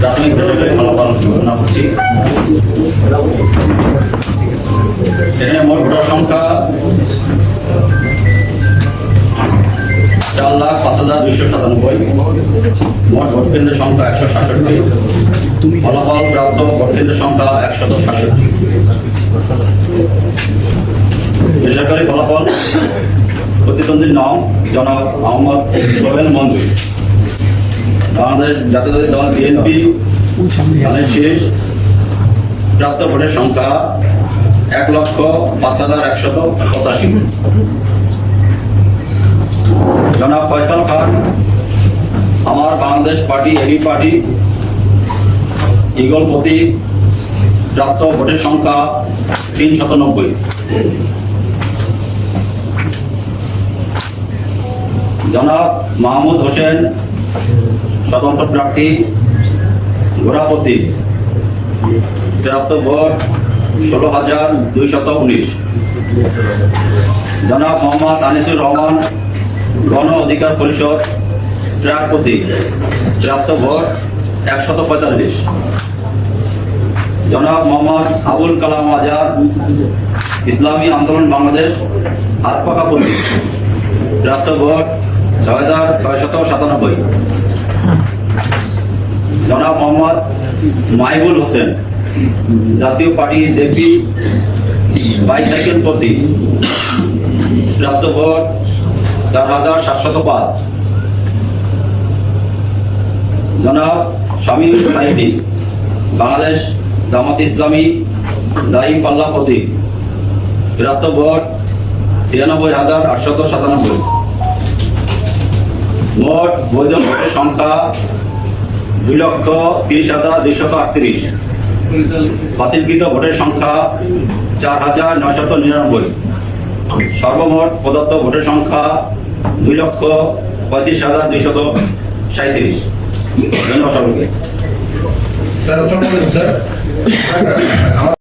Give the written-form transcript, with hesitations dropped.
প্রাথমিক পর্যায়ে ফলাফল ঘোষণা করছি। এখানে মোট ভোটার সংখ্যা 4,05,297। মোট ভোট কেন্দ্রের সংখ্যা 166। ফলাফল প্রাপ্ত ভোট কেন্দ্রের সংখ্যা 167। বেসরকারি ফলাফল: প্রতিদ্বন্দ্বীর নাম জনাব মোহাম্মদ সোহেল মঞ্জুর, বাংলাদেশ জাতীয়তাবাদী দল বিএনপি ধানের শীষ। প্রাপ্ত ভোটের সংখ্যা 1,05,185। জনাব Faisal Khan, Amar Bangladesh party AB party eagle প্রতীক। প্রাপ্ত ভোটের সংখ্যা 390। জনাব মাহমুদ হোসেন, স্বতন্ত্র প্রার্থী গোড়াপতি। প্রাপ্ত ভোট 16,219। জনাব মোহাম্মদ আনিসুর রহমান, গণ অধিকার পরিষদ ট্রাক প্রতীক। প্রাপ্ত ভোট 145। জনাব মোহাম্মদ আবুল কালাম আজাদ, ইসলামী আন্দোলন বাংলাদেশ হাতপাকা প্রতীক। প্রাপ্ত ভোট 6,697। জনাব মোহাম্মদ মাইবুল হোসেন, জাতীয় পার্টি জেপি বাইসাইকেল প্রতীক। প্রাপ্ত ভোট 4,705। জনাব শামীম সাইদি, বাংলাদেশ জামাতে ইসলামী দায়ী পাল্লা প্রতীক। প্রাপ্ত ভোট 96,897। মোট বৈধ ভোটের সংখ্যা 2,30,238। বাতিলকৃত ভোটের সংখ্যা 4,999। সর্বমোট প্রদত্ত ভোটের সংখ্যা 2,35,237। ধন্যবাদ সকলকে।